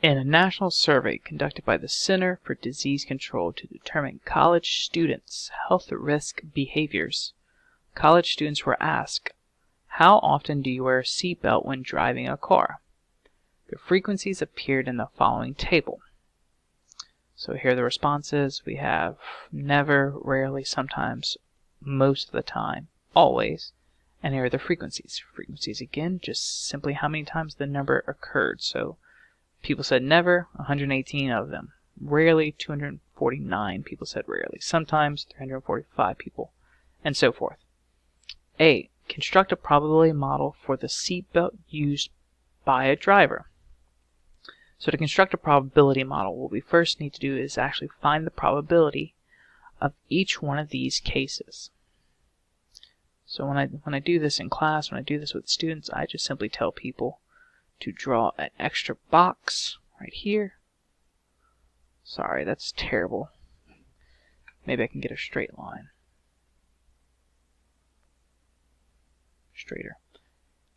In a national survey conducted by the Center for Disease Control to determine college students' health risk behaviors, college students were asked, how often do you wear a seatbelt when driving a car? The frequencies appeared in the following table. So here are the responses. We have never, rarely, sometimes, most of the time, always. And here are the frequencies. Frequencies again, just simply how many times the number occurred. So people said never, 118 of them. Rarely, 249 people said rarely. Sometimes, 345 people, and so forth. A. Construct a probability model for the seatbelt used by a driver. So to construct a probability model, what we first need to do is actually find the probability of each one of these cases. So when I do this in class, when I do this with students, I just simply tell people to draw an extra box right here. Sorry, that's terrible. Maybe I can get a straight line. Straighter.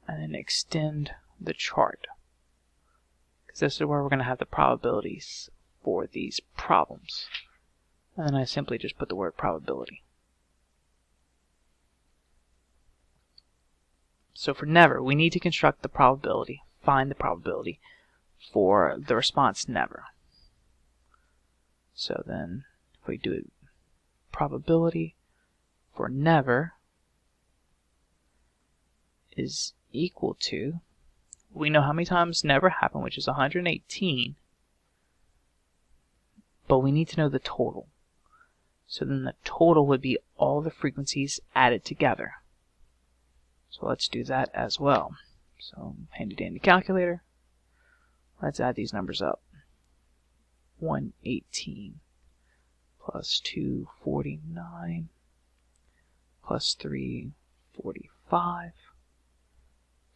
And then extend the chart. Because this is where we're going to have the probabilities for these problems. And then I simply just put the word probability. So for never, we need to construct the probability, find the probability for the response never. So then if we do it, probability for never is equal to, we know how many times never happened, which is 118, but we need to know the total. So then the total would be all the frequencies added together. So let's do that as well. So handy dandy calculator. Let's add these numbers up. 118 plus 249 plus 345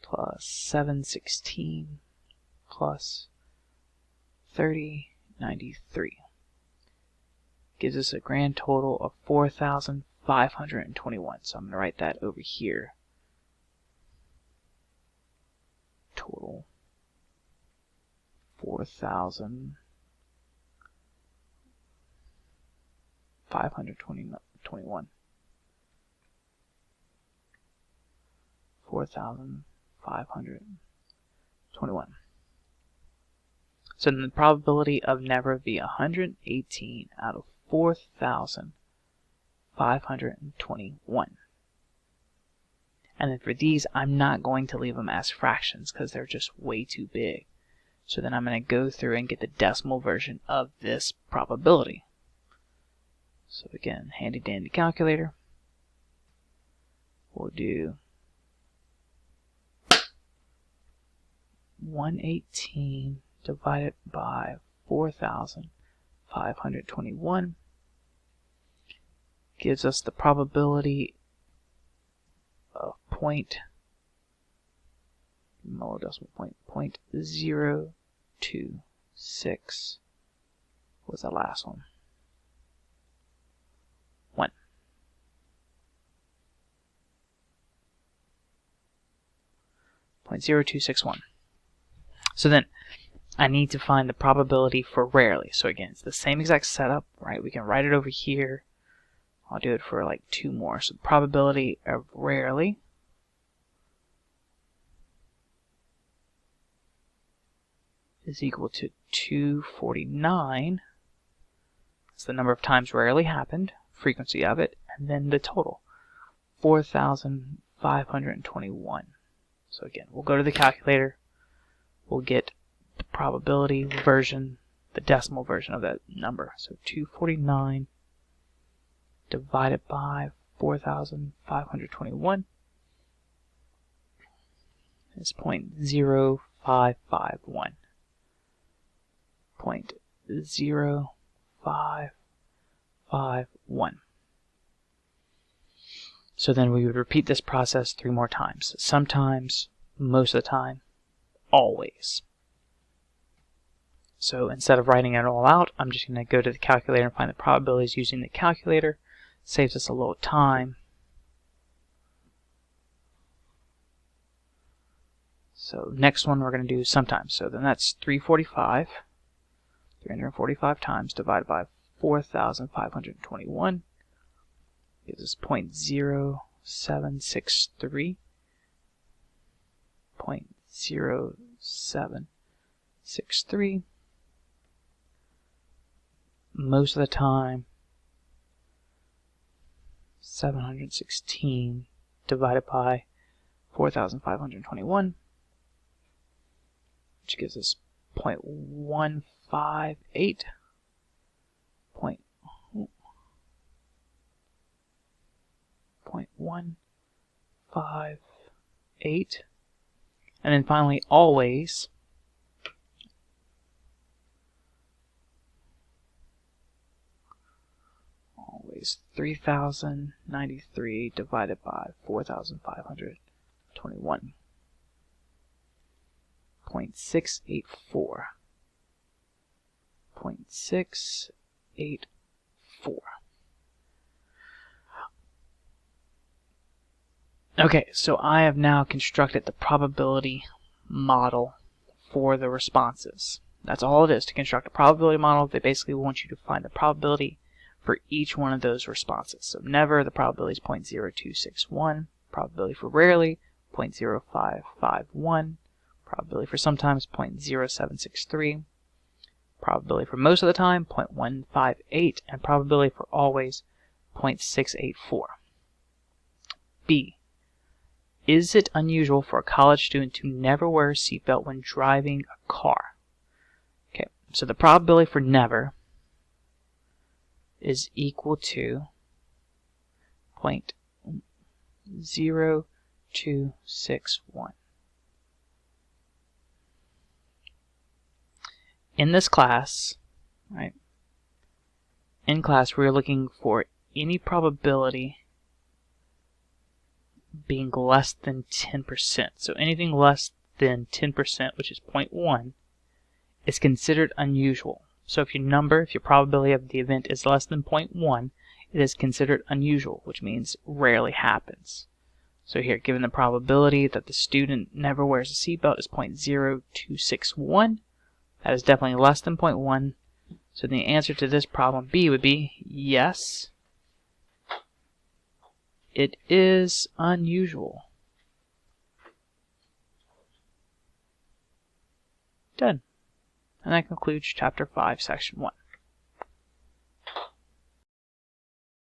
plus 716 plus 3093 gives us a grand total of 4,521. So I'm going to write that over here. Total 4,521. 4,521. So then the probability of never would be 118 out of 4,521. And then for these, I'm not going to leave them as fractions because they're just way too big. So then I'm going to go through and get the decimal version of this probability. So again, handy dandy calculator. We'll do 118 divided by 4,521 gives us the probability of lower decimal point 0.026 was the last one. 1. .0261. So then I need to find the probability for rarely. So again, it's the same exact setup, right? We can write it over here. I'll do it for like 2 more. So the probability of rarely is equal to 249. That's the number of times rarely happened, frequency of it, and then the total, 4,521. So again, we'll go to the calculator. We'll get the probability version, the decimal version of that number. So 249 divided by 4,521 is 0.0551. 0.0551. So then we would repeat this process 3 more times. Sometimes, most of the time, always. So instead of writing it all out, I'm just going to go to the calculator and find the probabilities using the calculator. Saves us a little time. So next one we're going to do sometimes. So then that's 345 times divided by 4,521 gives us 0.0763. 0.0763. Most of the time, 716 divided by 4,521, which gives us 0.158. 0.158. And then finally, always 3,093 divided by 4,521. 0.684. 0.684. Okay, so I have now constructed the probability model for the responses. That's all it is, to construct a probability model. They basically want you to find the probability for each one of those responses. So never, the probability is 0.0261. Probability for rarely, 0.0551. Probability for sometimes, 0.0763. Probability for most of the time, 0.158. And probability for always, 0.684. B. Is it unusual for a college student to never wear a seatbelt when driving a car? Okay, so the probability for never is equal to 0.0261. In this class, right? In class, we're looking for any probability being less than 10%. So anything less than 10%, which is 0.1, is considered unusual. So if your probability of the event is less than 0.1, it is considered unusual, which means rarely happens. So here, given the probability that the student never wears a seatbelt is 0.0261, that is definitely less than 0.1. So the answer to this problem B would be yes, it is unusual. Done. And that concludes Chapter 5, Section 1.